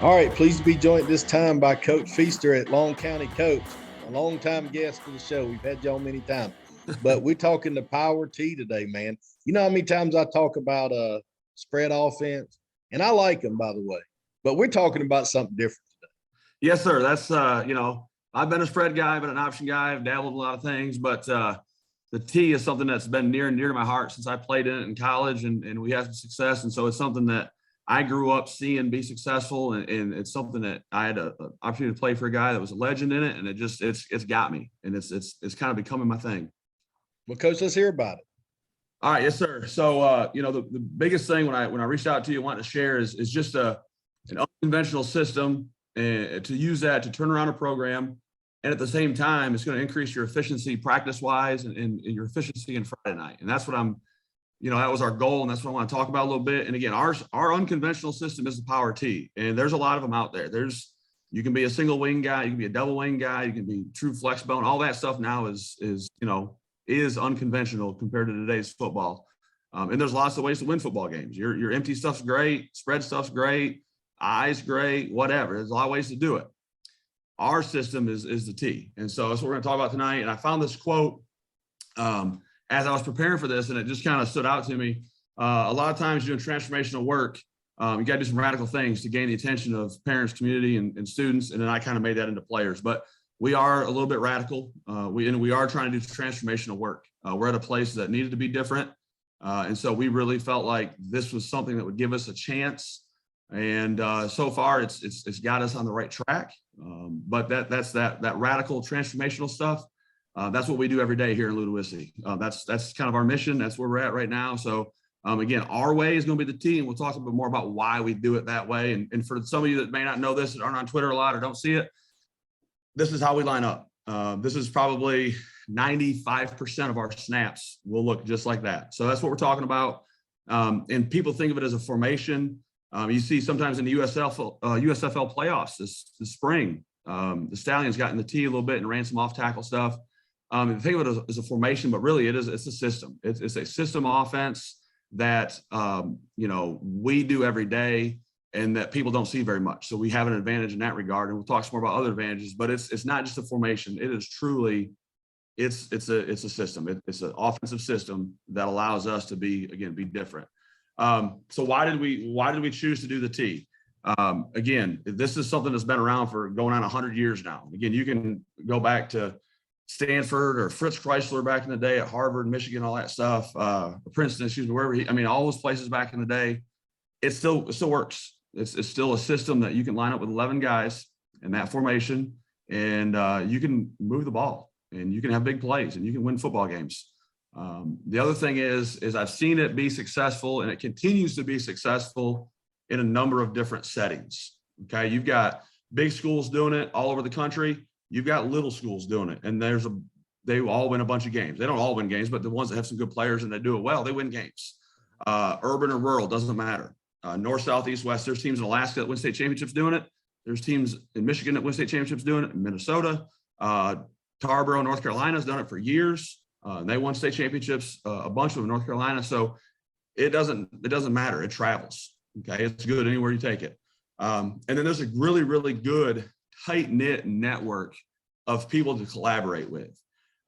All right, pleased to be joined this time by Coach Pfiester at Long County. Coach, a long-time guest for the show. We've had you on many times, but we're talking the power T today, man. You know how many times I talk about spread offense, and I like them, by the way, but we're talking about something different today. Yes, sir. That's, I've been a spread guy, I've been an option guy, I've dabbled in a lot of things, but the T is something that's been near and dear to my heart since I played in it in college, and we had some success. And so it's something that I grew up seeing be successful, and it's something that I had an opportunity to play for a guy that was a legend in it, and it's got me, and it's kind of becoming my thing. Well, Coach, let's hear about it. All right, yes, sir. So the biggest thing when I reached out to you, wanted to share is just an unconventional system, and to use that to turn around a program, and at the same time, it's going to increase your efficiency practice-wise and your efficiency in Friday night, and that's what that was our goal, and that's what I want to talk about a little bit. And again, our unconventional system is the power T, and there's a lot of them out there. You can be a single wing guy, you can be a double wing guy, you can be true flex bone. All that stuff now is unconventional compared to today's football. And there's lots of ways to win football games. Your empty stuff's great, spread stuff's great, eyes great, whatever. There's a lot of ways to do it. Our system is the T, and so that's what we're going to talk about tonight. And I found this quote as I was preparing for this, and it just kind of stood out to me. A lot of times doing transformational work, you got to do some radical things to gain the attention of parents, community, and students. And then I kind of made that into players. But we are a little bit radical. We are trying to do transformational work. We're at a place that needed to be different. And so we really felt like this was something that would give us a chance. And so far, it's got us on the right track. But that's that radical transformational stuff. That's what we do every day here in Ludowici. That's kind of our mission. That's where we're at right now. So again, our way is going to be the T, and we'll talk a bit more about why we do it that way. And for some of you that may not know this, that aren't on Twitter a lot or don't see it, this is how we line up. This is probably 95% of our snaps will look just like that. So that's what we're talking about. And people think of it as a formation. You see sometimes in the USFL playoffs this spring, the Stallions got in the T a little bit and ran some off tackle stuff. Think of it as a formation, but really it's a system. It's a system offense that, we do every day and that people don't see very much. So we have an advantage in that regard. And we'll talk some more about other advantages, but it's not just a formation. It is truly, it's a system. It's an offensive system that allows us to be different. So why did we choose to do the T? Again, this is something that's been around for going on 100 years now. Again, you can go back to Stanford or Fritz Chrysler back in the day at Harvard, Michigan, all that stuff, Princeton, wherever all those places back in the day, it still works. It's still a system that you can line up with 11 guys in that formation, and you can move the ball, and you can have big plays, and you can win football games. The other thing is I've seen it be successful, and it continues to be successful in a number of different settings. Okay, you've got big schools doing it all over the country. You've got little schools doing it, and they all win a bunch of games. They don't all win games, but the ones that have some good players and they do it well, they win games. Urban or rural, doesn't matter. North, south, east, west. There's teams in Alaska that win state championships doing it. There's teams in Michigan that win state championships doing it. In Minnesota, Tarboro, North Carolina has done it for years. They won state championships, a bunch of them in North Carolina. So it doesn't matter. It travels. Okay, it's good anywhere you take it. And then there's a really, really good tight-knit network of people to collaborate with.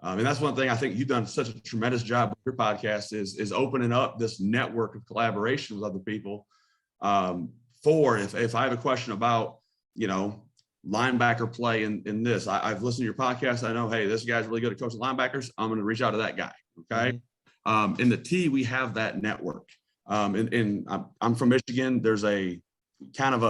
And that's one thing I think you've done such a tremendous job with your podcast is opening up this network of collaboration with other people. If I have a question about, linebacker play in this, I've listened to your podcast. I know, hey, this guy's really good at coaching linebackers. I'm going to reach out to that guy. Okay. In the T, we have that network. And I'm from Michigan. There's a kind of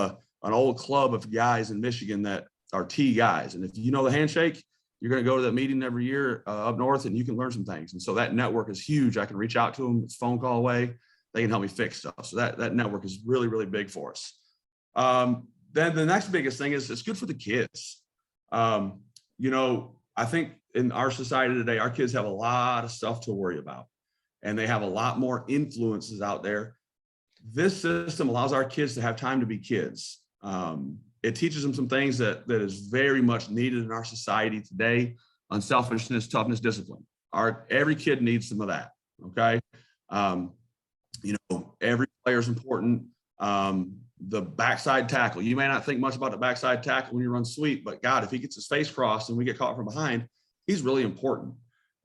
an old club of guys in Michigan that are T guys. And if you know the handshake, you're going to go to that meeting every year up north, and you can learn some things. And so that network is huge. I can reach out to them. It's a phone call away. They can help me fix stuff. So that network is really, really big for us. Then the next biggest thing is it's good for the kids. I think in our society today, our kids have a lot of stuff to worry about, and they have a lot more influences out there. This system allows our kids to have time to be kids. It teaches them some things that is very much needed in our society today: unselfishness, toughness, discipline. Every kid needs some of that. Okay. Every player is important. The backside tackle, you may not think much about the backside tackle when you run sweep, but God, if he gets his face crossed and we get caught from behind, he's really important.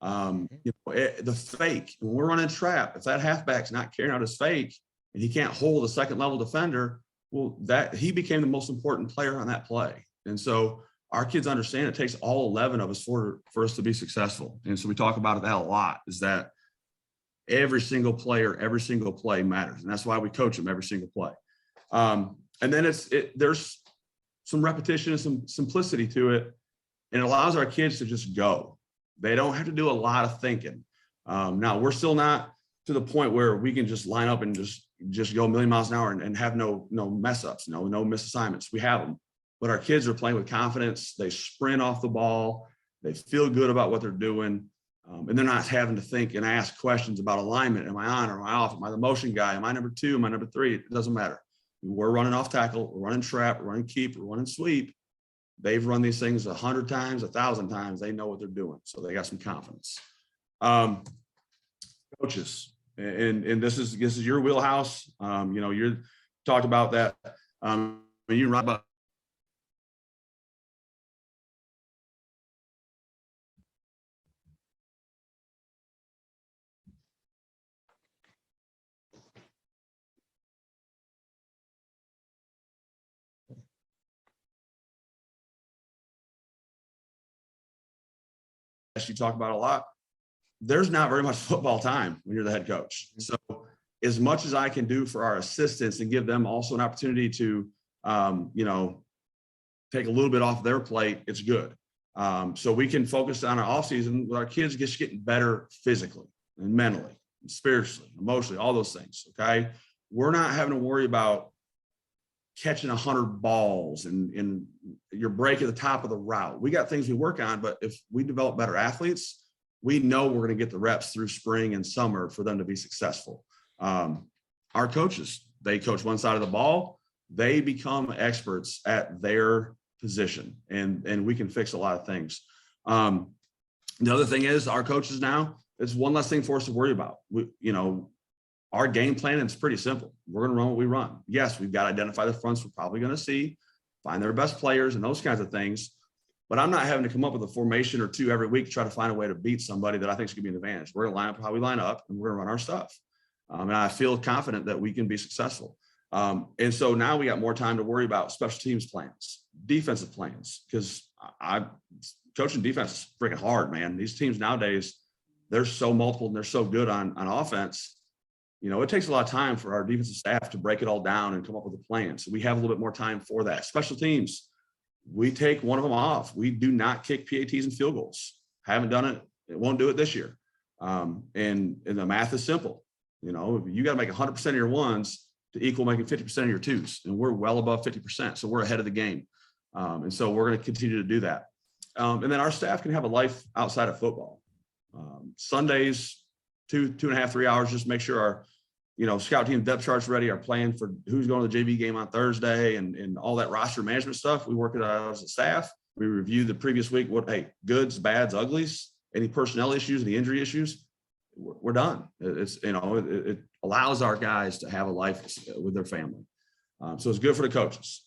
The fake, when we're running trap, if that halfback's not carrying out his fake and he can't hold a second level defender, well, that he became the most important player on that play. And so our kids understand it takes all 11 of us for us to be successful. And so we talk about that a lot, is that every single player, every single play matters. And that's why we coach them every single play. And then there's some repetition and some simplicity to it. And it allows our kids to just go. They don't have to do a lot of thinking. Now, we're still not to the point where we can just line up and just go a million miles an hour and have no mess ups, no misassignments. We have them. But our kids are playing with confidence. They sprint off the ball. They feel good about what they're doing. And they're not having to think and ask questions about alignment. Am I on or am I off? Am I the motion guy? Am I number 2? Am I number 3? It doesn't matter. We're running off tackle. We're running trap. We're running keep. We're running sweep. They've run these things 100 times, 1,000 times. They know what they're doing. So they got some confidence. Coaches, and this is your wheelhouse. You're talked about that. You run about. You talk about a lot. There's not very much football time when you're the head coach. So as much as I can do for our assistants and give them also an opportunity to, take a little bit off their plate, it's good. So we can focus on our off season with our kids just getting better physically and mentally, and spiritually, emotionally, all those things. Okay. We're not having to worry about catching 100 balls and your break at the top of the route. We got things we work on, but if we develop better athletes, we know we're going to get the reps through spring and summer for them to be successful. Our coaches, they coach one side of the ball. They become experts at their position, and we can fix a lot of things. The other thing is our coaches now, it's one less thing for us to worry about. Our game plan is pretty simple. We're going to run what we run. Yes, we've got to identify the fronts we're probably going to see, find their best players and those kinds of things. But I'm not having to come up with a formation or two every week to try to find a way to beat somebody that I think is going to be an advantage. We're going to line up how we line up, and we're going to run our stuff. And I feel confident that we can be successful. And so now we got more time to worry about special teams plans, defensive plans, because coaching defense is freaking hard, man. These teams nowadays, they're so multiple and they're so good on offense. It takes a lot of time for our defensive staff to break it all down and come up with a plan. So we have a little bit more time for that. Special teams, we take one of them off. We do not kick PATs and field goals. Haven't done it. It won't do it this year. And the math is simple. You got to make 100% of your ones to equal making 50% of your twos. And we're well above 50%. So we're ahead of the game. And so we're going to continue to do that. And then our staff can have a life outside of football. Sundays, 2.5, 3 hours, just make sure our, scout team depth chart's ready, our plan for who's going to the JV game on Thursday and all that roster management stuff. We work it out as a staff. We review the previous week, goods, bads, uglies, any personnel issues, any injury issues. We're done. It allows our guys to have a life with their family. So it's good for the coaches.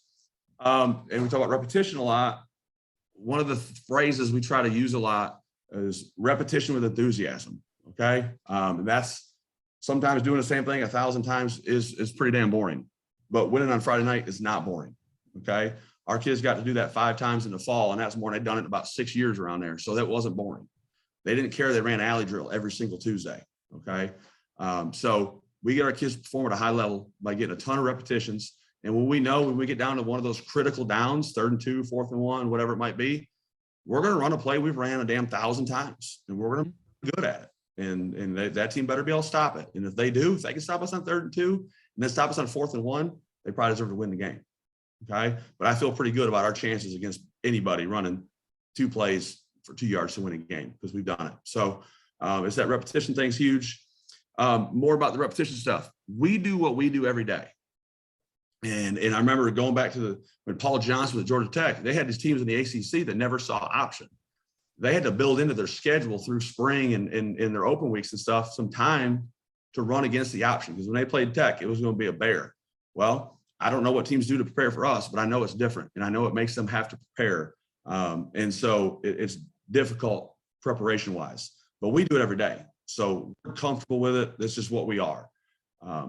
And we talk about repetition a lot. One of the phrases we try to use a lot is repetition with enthusiasm. Okay. And that's sometimes doing the same thing 1,000 times is pretty damn boring, but winning on Friday night is not boring. Okay. Our kids got to do that 5 times in the fall, and that's more than they'd done it in about 6 years around there. So that wasn't boring. They didn't care. They ran alley drill every single Tuesday. Okay. So we get our kids to perform at a high level by getting a ton of repetitions. And when we get down to one of those critical downs, 3rd and 2, 4th and 1, whatever it might be, we're going to run a play we've ran a damn 1,000 times, and we're going to be good at it. And that team better be able to stop it. And if they can stop us on 3rd and 2, and then stop us on 4th and 1, they probably deserve to win the game. Okay. But I feel pretty good about our chances against anybody running 2 plays for 2 yards to win a game, because we've done it. So it's that repetition thing's huge. More about the repetition stuff. We do what we do every day. And I remember going back to when Paul Johnson was at Georgia Tech, they had these teams in the ACC that never saw option. they had to build into their schedule through spring and in their open weeks and stuff, some time to run against the option. Because when they played Tech, it was going to be a bear. Well, I don't know what teams do to prepare for us, but I know it's different. And I know it makes them have to prepare. And so it's difficult preparation wise, but we do it every day. So we're comfortable with it. That's just what we are. A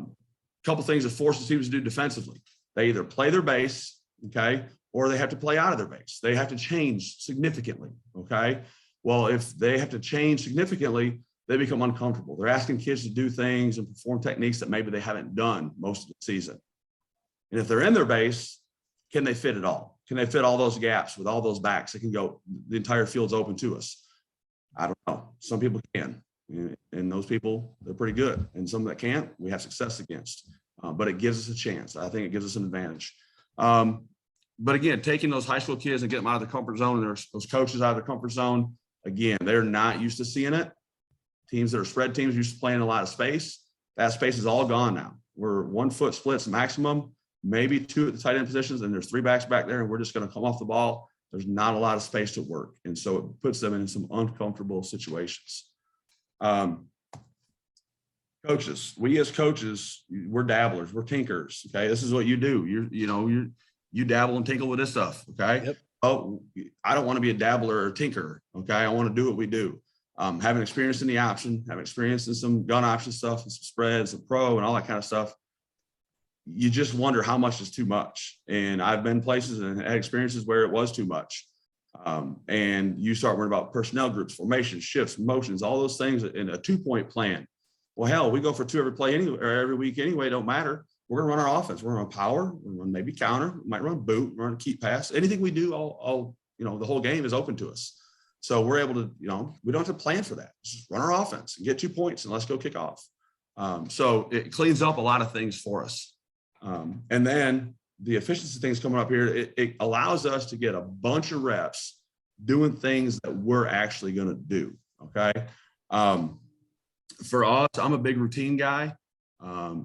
couple things that forces teams to do defensively. They either play their base, okay, or they have to play out of their base. They have to change significantly, okay? Well, if they have to change significantly, they become uncomfortable. They're asking kids to do things and perform techniques that maybe they haven't done most of the season. And if they're in their base, can they fit it all? Can they fit all those gaps with all those backs? It can go, the entire field's open to us. I don't know. Some people can. And those people, they're pretty good. And some that can't, we have success against. But it gives us a chance. I think it gives us an advantage. But again, taking those high school kids and getting them out of their comfort zone, and there's those coaches out of their comfort zone, again, they're not used to seeing it. Teams that are spread teams used to playing a lot of space. That space is all gone now. We're 1 foot splits maximum, maybe 2 at the tight end positions, and there's 3 backs back there, and we're just going to come off the ball. There's not a lot of space to work. And so it puts them in some uncomfortable situations. Coaches, we as coaches, we're dabblers, we're tinkers. Okay. This is what you do. You dabble and tinkle with this stuff. Okay. Yep. Oh, I don't want to be a dabbler or tinker. Okay. I want to do what we do. Having experience in the option, having experience in some gun option stuff and some spreads and pro and all that kind of stuff. You just wonder how much is too much. And I've been places and had experiences where it was too much. And you start worrying about personnel groups, formations, shifts, motions, all those things in a 2-point plan. Well, hell, we go for 2 every play anyway, or every week anyway. It don't matter. We're going to run our offense. We're going to run power. We're going to run maybe counter. We might run boot, run keep pass. Anything we do, all the whole game is open to us. So we're able to, we don't have to plan for that. Just run our offense and get 2 points and let's go kick off. So it cleans up a lot of things for us. And then the efficiency things coming up here, it allows us to get a bunch of reps doing things that we're actually going to do. Okay. For us, I'm a big routine guy.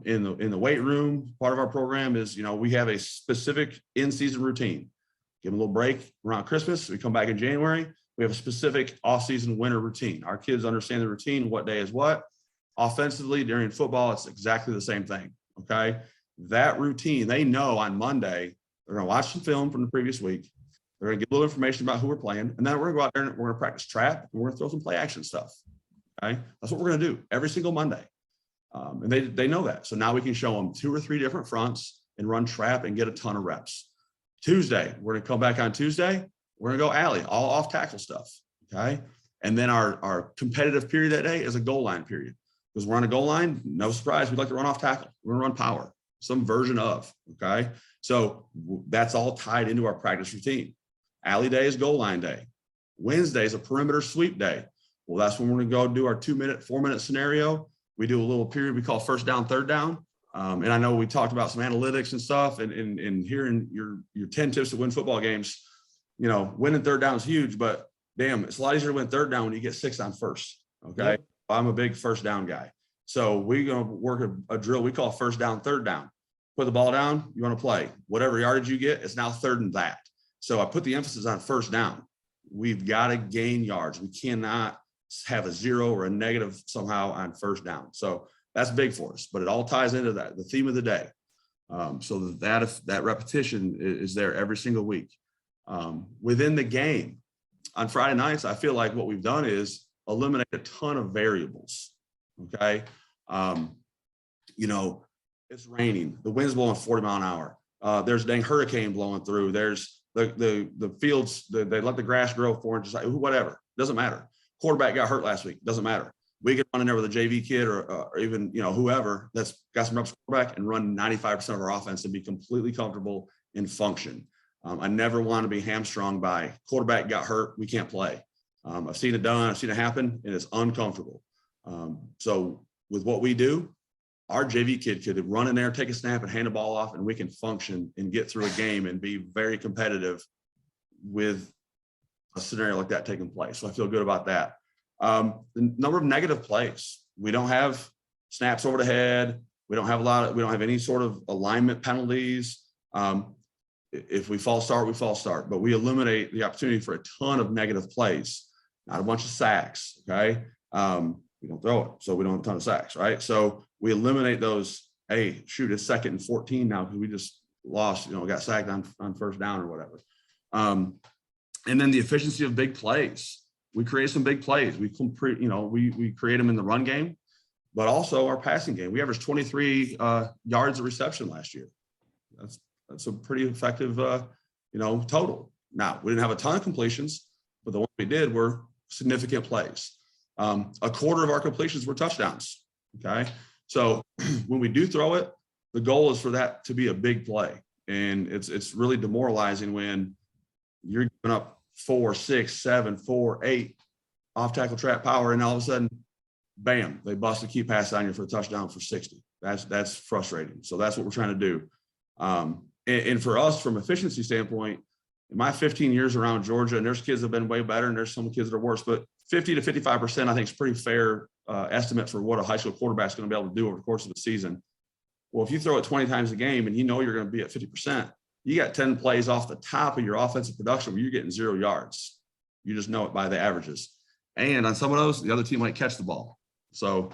In the weight room, part of our program is, we have a specific in-season routine. Give them a little break around Christmas. We come back in January. We have a specific off-season winter routine. Our kids understand the routine, what day is what. Offensively, during football, it's exactly the same thing. Okay. That routine, they know on Monday, they're going to watch some film from the previous week. They're going to get a little information about who we're playing. And then we're going to go out there and we're going to practice trap. And we're going to throw some play action stuff. Okay. That's what we're going to do every single Monday. And they know that. So now we can show them 2 or 3 different fronts and run trap and get a ton of reps. Tuesday, we're going to come back on Tuesday. We're going to go alley, all off tackle stuff. Okay. And then our competitive period that day is a goal line period. Because we're on a goal line, no surprise, we'd like to run off tackle. We're going to run power, some version of. Okay. So that's all tied into our practice routine. Alley day is goal line day. Wednesday is a perimeter sweep day. Well, that's when we're going to go do our 2-minute, 4-minute scenario. We do a little period we call first down, third down. And I know we talked about some analytics and stuff and hearing your 10 tips to win football games, winning third down is huge, but damn, it's a lot easier to win third down when you get 6 on first. Okay. Yep. I'm a big first down guy. So we're going to work a drill we call first down, third down. Put the ball down, you want to play. Whatever yardage you get, it's now third and that. So I put the emphasis on first down. We've got to gain yards. We cannot have a 0 or a negative somehow on first down. So that's big for us, but it all ties into that, the theme of the day. So that repetition is there every single week. Within the game on Friday nights, I feel like what we've done is eliminate a ton of variables. Okay. It's raining, the wind's blowing 40 miles an hour. There's a dang hurricane blowing through. There's the fields, they let the grass grow 4 inches, whatever, doesn't matter. Quarterback got hurt last week, doesn't matter. We could run in there with a JV kid or even, whoever that's got some reps quarterback and run 95% of our offense and be completely comfortable and function. I never want to be hamstrung by quarterback got hurt, we can't play. I've seen it done, I've seen it happen, and it's uncomfortable. So with what we do, our JV kid could run in there, take a snap and hand the ball off, and we can function and get through a game and be very competitive with a scenario like that taking place. So I feel good about that. The number of negative plays. We don't have snaps over the head. We don't have any sort of alignment penalties. If we false start, we false start, but we eliminate the opportunity for a ton of negative plays. not a bunch of sacks. Okay. We don't throw it, so we don't have a ton of sacks, right? So we eliminate those. Hey, shoot, it's 2nd and 14 now because we just lost, got sacked on first down or whatever. And then the efficiency of big plays. We create some big plays. We create them in the run game, but also our passing game. We averaged 23 yards of reception last year. That's a pretty effective, total. Now, we didn't have a ton of completions, but the ones we did were significant plays. A quarter of our completions were touchdowns. Okay. So when we do throw it, the goal is for that to be a big play. And it's really demoralizing when you're giving up 4, 6, 7, 4, 8 off tackle trap power. And all of a sudden, bam, they bust a key pass on you for a touchdown for 60. That's frustrating. So that's what we're trying to do. And for us, from efficiency standpoint, in my 15 years around Georgia, and there's kids that have been way better and there's some kids that are worse, but 50 to 55%, I think, is pretty fair estimate for what a high school quarterback is going to be able to do over the course of the season. Well, if you throw it 20 times a game and you're going to be at 50%, you got 10 plays off the top of your offensive production where you're getting 0 yards. You just know it by the averages. And on some of those, the other team might catch the ball. So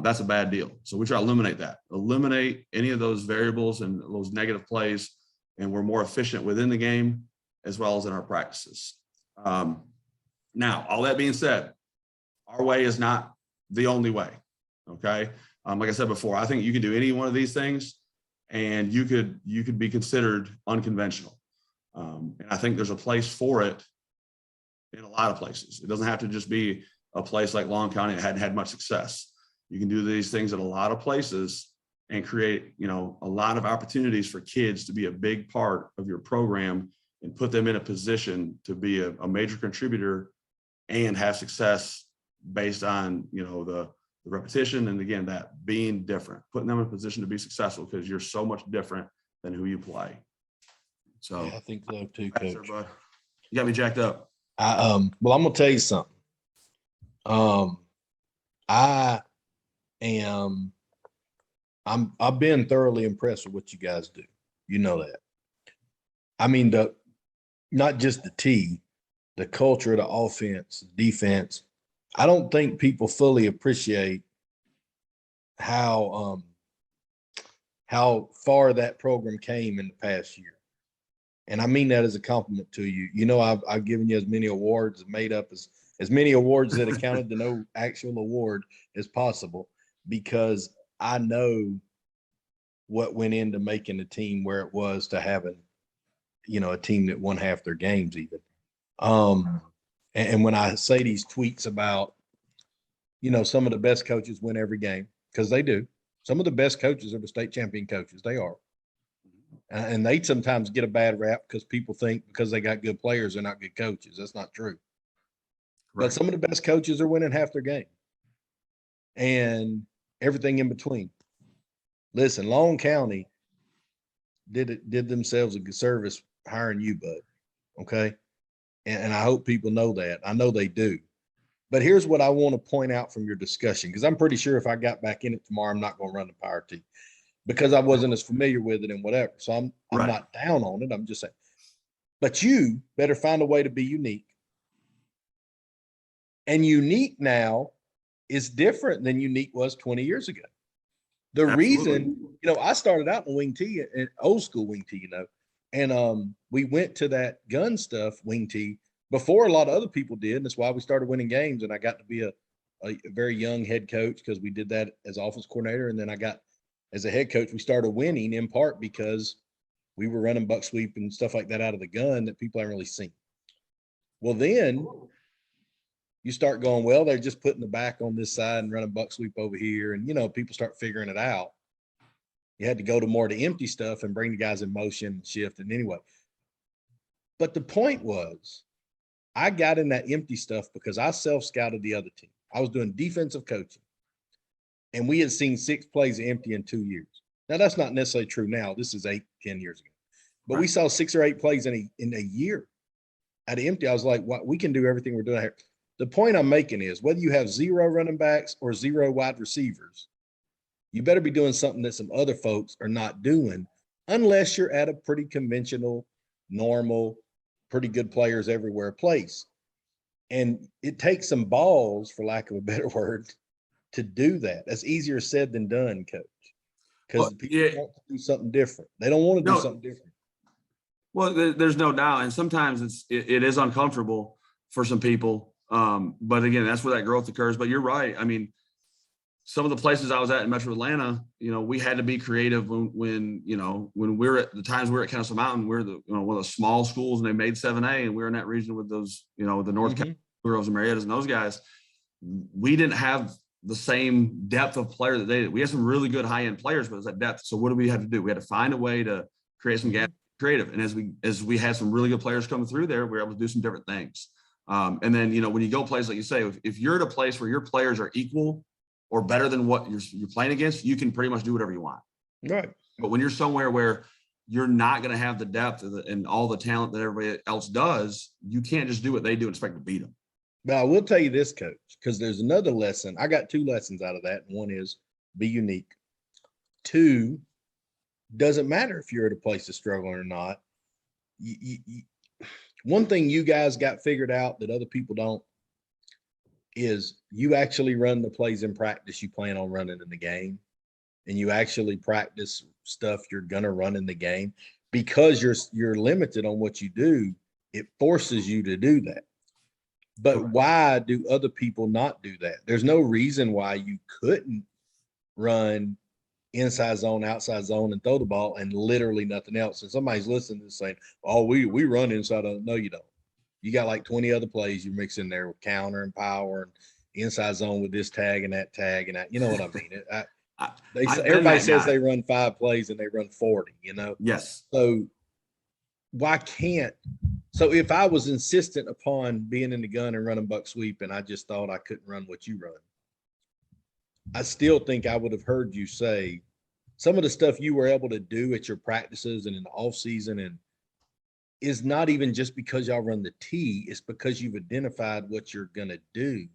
that's a bad deal. So we try to eliminate that, eliminate any of those variables and those negative plays, and we're more efficient within the game as well as in our practices. Now, all that being said, our way is not the only way, okay? Like I said before, I think you can do any one of these things and you could be considered unconventional. And I think there's a place for it in a lot of places. It doesn't have to just be a place like Long County that hadn't had much success. You can do these things at a lot of places and create, a lot of opportunities for kids to be a big part of your program and put them in a position to be a major contributor and have success based on, the repetition. And again, that being different, putting them in a position to be successful because you're so much different than who you play. So yeah, I think so too, Coach. Everybody. You got me jacked up. Well, I'm going to tell you something. I've been thoroughly impressed with what you guys do. You know that. I mean, not just the T, the culture of the offense, defense. I don't think people fully appreciate how far that program came in the past year. And I mean that as a compliment to you. I've given you as many awards, made up as many awards that accounted to no actual award as possible, because I know what went into making the team where it was to having, a team that won half their games even. And when I say these tweets about, some of the best coaches win every game, because they do. Some of the best coaches are the state champion coaches. They are. And they sometimes get a bad rap because people think because they got good players, they're not good coaches. That's not true. Right. But some of the best coaches are winning half their game and everything in between. Listen, Long County did themselves a good service hiring you, bud. Okay. And I hope people know that. I know they do. But here's what I want to point out from your discussion, because I'm pretty sure if I got back in it tomorrow, I'm not going to run the Power T because I wasn't as familiar with it and whatever. So I'm right. Not down on it. I'm just saying. But you better find a way to be unique. And unique now is different than unique was 20 years ago. The Absolutely. Reason, I started out in wing T, and old school wing T, and we went to that gun stuff, wing T, before a lot of other people did. And that's why we started winning games. And I got to be a very young head coach because we did that as offense coordinator. And then I got, as a head coach, we started winning in part because we were running buck sweep and stuff like that out of the gun that people haven't really seen. Well, then you start going, well, they're just putting the back on this side and running buck sweep over here. And, people start figuring it out. You had to go to more of the empty stuff and bring the guys in motion and shift. And anyway, but the point was, I got in that empty stuff because I self-scouted the other team. I was doing defensive coaching, and we had seen 6 plays of empty in 2 years. Now, that's not necessarily true now. This is 8-10 years ago. But right. We saw 6 or 8 plays in a year out of empty. I was like, well, we can do everything we're doing here. The point I'm making is whether you have 0 running backs or 0 wide receivers, you better be doing something that some other folks are not doing, unless you're at a pretty conventional, normal, pretty good players everywhere place. And it takes some balls, for lack of a better word, to do that. That's easier said than done, Coach. Because people want to do something different. They don't want to do something different. Well, there's no doubt. And sometimes it is uncomfortable for some people. But again, that's where that growth occurs. But you're right. I mean, some of the places I was at in Metro Atlanta, we had to be creative when we're at the times we were at Kennesaw Mountain, we're one of the small schools and they made 7A and we were in that region with those, the North Carolina Girls and Marietas and those guys. We didn't have the same depth of player that they did. We had some really good high-end players, but it was that depth. So what do we have to do? We had to find a way to create some gap creative. And as we had some really good players coming through there, we were able to do some different things. And then, when you go places like you say, if you're at a place where your players are equal or better than what you're playing against, you can pretty much do whatever you want. Right. But when you're somewhere where you're not going to have the depth and all the talent that everybody else does, you can't just do what they do and expect to beat them. But I will tell you this, Coach, because there's another lesson. I got 2 lessons out of that. One is be unique. 2, doesn't matter if you're at a place of struggling or not. One thing you guys got figured out that other people don't is you actually run the plays in practice you plan on running in the game, and you actually practice stuff you're gonna run in the game. Because you're limited on what you do, it forces you to do that. But why do other people not do that? There's no reason why you couldn't run inside zone, outside zone, and throw the ball and literally nothing else. And somebody's listening to this saying, "Oh, we run inside." No, you don't. You got like 20 other plays you mix in there with counter and power and inside zone with this tag and that tag and that. You know what I mean? Everybody says they run 5 plays and they run 40. Yes. So why can't? So if I was insistent upon being in the gun and running buck sweep, and I just thought I couldn't run what you run, I still think I would have heard you say some of the stuff you were able to do at your practices and in the off season, and is not even just because y'all run the T, it's because you've identified what you're going to do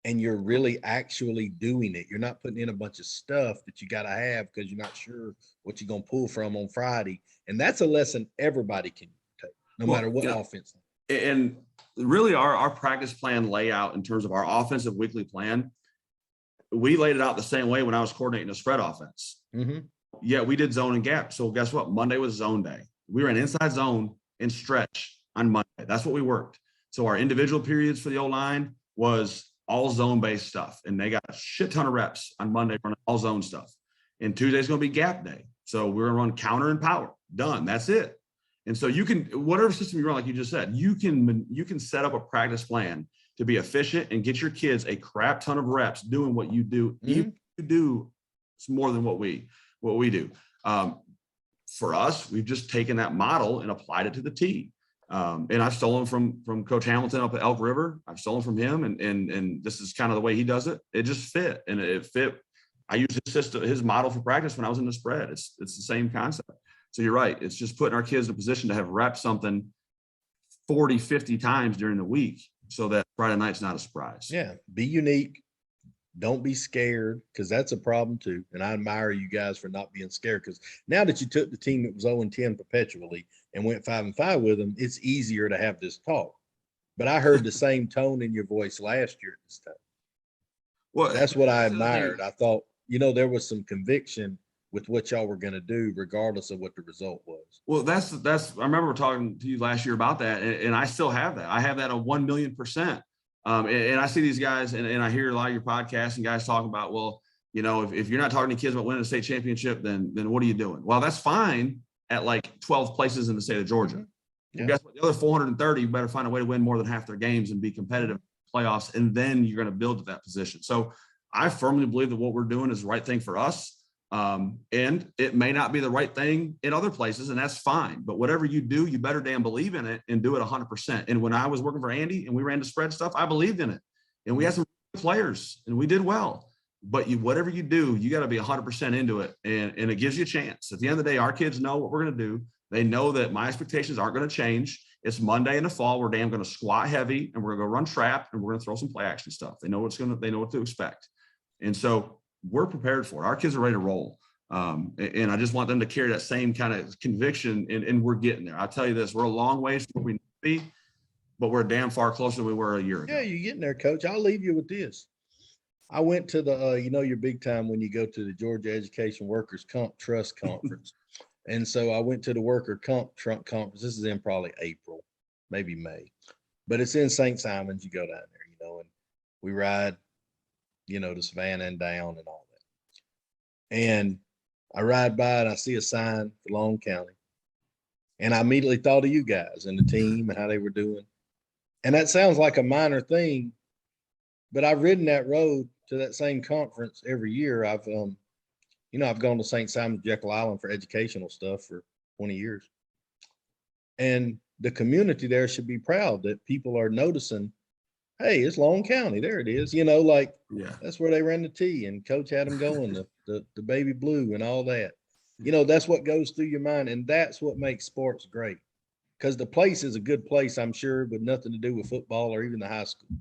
and you're really actually doing it. You're not putting in a bunch of stuff that you got to have because you're not sure what you're going to pull from on Friday. And that's a lesson everybody can take, no matter what offense. And really our practice plan layout in terms of our offensive weekly plan, we laid it out the same way when I was coordinating a spread offense. Yeah, we did zone and gap. So guess what? Monday was zone day. We were in inside zone and stretch on Monday. That's what we worked. So our individual periods for the O-line was all zone-based stuff. And they got a shit ton of reps on Monday running all zone stuff. And Tuesday's going to be gap day. So we're going to run counter and power. Done. That's it. And so you can, whatever system you run, like you just said, you can set up a practice plan to be efficient and get your kids a crap ton of reps doing what you do. Even if you do it's more than what we do. For us, we've just taken that model and applied it to the T. And I've stolen from Coach Hamilton up at Elk River. I've stolen from him, and this is kind of the way he does it. It just fit, and it fit. I used his system, his model for practice when I was in the spread. It's the same concept. So you're right. It's just putting our kids in a position to have rep something 40, 50 times during the week so that Friday night's not a surprise. Yeah. Be unique. Don't be scared, because that's a problem too. And I admire you guys for not being scared, because now that you took the team that was 0-10 perpetually and went 5-5 with them, it's easier to have this talk. But I heard the same tone in your voice last year at this time. Well, that's what I admired. I thought, there was some conviction with what y'all were going to do, regardless of what the result was. Well, that's, I remember talking to you last year about that. And I still have that. I have that 1,000,000%. And I see these guys and I hear a lot of your podcasts and guys talking about, well, if you're not talking to kids about winning a state championship, then what are you doing? Well, that's fine at like 12 places in the state of Georgia. Well, guess what? The other 430, you better find a way to win more than half their games and be competitive in playoffs. And then you're going to build to that position. So I firmly believe that what we're doing is the right thing for us. And it may not be the right thing in other places, and that's fine. But whatever you do, you better damn believe in it and do it 100%. And when I was working for Andy and we ran the spread stuff, I believed in it. And we had some players and we did well. But whatever you do, you got to be 100% into it. And it gives you a chance. At the end of the day, our kids know what we're going to do. They know that my expectations aren't going to change. It's Monday in the fall. We're damn going to squat heavy and we're going to go run trap and we're going to throw some play action stuff. They know what to expect. And so we're prepared for it. Our kids are ready to roll. And I just want them to carry that same kind of conviction, and we're getting there. I'll tell you this, we're a long ways from where we need to be, but we're damn far closer than we were a year ago. Yeah, you're getting there, Coach. I'll leave you with this. I went to the, your big time when you go to the Georgia Education Workers Comp Trust Conference. And so I went to the Worker Comp Trunk Conference. This is in probably April, maybe May, but it's in St. Simons. You go down there, and we ride, to Savannah and down and all that. And I ride by and I see a sign for Long County. And I immediately thought of you guys and the team and how they were doing. And that sounds like a minor thing, but I've ridden that road to that same conference every year. I've gone to St. Simon, Jekyll Island for educational stuff for 20 years. And the community there should be proud that people are noticing, hey, it's Long County. There it is. That's where they ran the T and Coach had them going, the baby blue and all that. That's what goes through your mind. And that's what makes sports great. Because the place is a good place, I'm sure, but nothing to do with football or even the high school.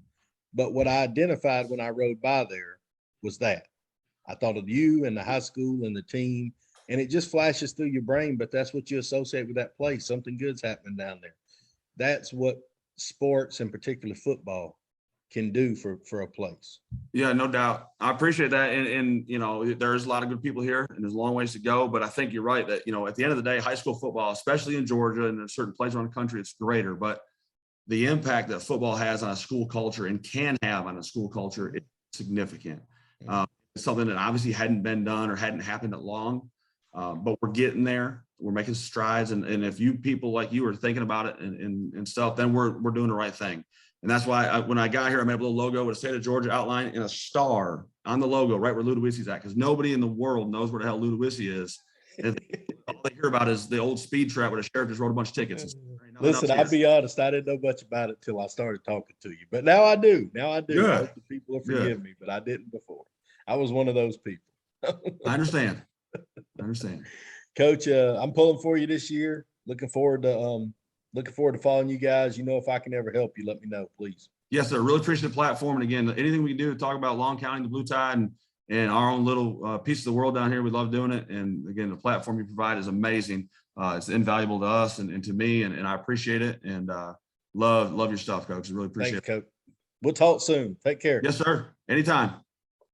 But what I identified when I rode by there was that. I thought of you and the high school and the team, and it just flashes through your brain, but that's what you associate with that place. Something good's happening down there. That's what sports, and particularly football, can do for a place. Yeah, no doubt. I appreciate that. And there's a lot of good people here and there's a long ways to go, but I think you're right that, at the end of the day, high school football, especially in Georgia and in certain places around the country, it's greater, but the impact that football has on a school culture and can have on a school culture is significant. It's something that obviously hadn't been done or hadn't happened that long, but we're getting there. We're making strides. And if you people like you are thinking about it and stuff, then we're doing the right thing. And that's why when I got here, I made a little logo with a state of Georgia outline and a star on the logo, right where Ludwig's at, because nobody in the world knows where the hell Ludwig is. And all they hear about is the old speed trap where the sheriff just wrote a bunch of tickets. Listen, I'll be honest, I didn't know much about it till I started talking to you, but now I do. Good. I hope the people will forgive me, but I didn't before. I was one of those people. I understand. Coach, I'm pulling for you this year. Looking forward to following you guys. If I can ever help you, let me know, please. Yes, sir. Really appreciate the platform. And again, anything we can do to talk about Long County, the Blue Tide, and our own little piece of the world down here, we love doing it. And again, the platform you provide is amazing. It's invaluable to us and to me, and I appreciate it. And love your stuff, Coach. I really appreciate it. Coach. We'll talk soon. Take care. Yes, sir. Anytime.